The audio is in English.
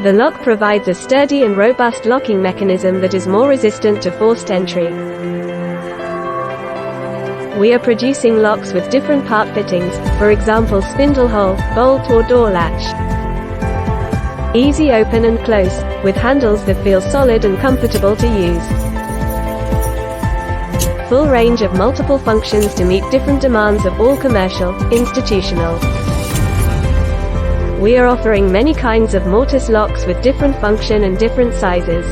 The lock provides a sturdy and robust locking mechanism that is more resistant to forced entry. We are producing locks with different part fittings, for example spindle hole, bolt or door latch. Easy open and close, with handles that feel solid and comfortable to use. Full range of multiple functions to meet different demands of all commercial, institutional. We are offering many kinds of mortise locks with different function and different sizes.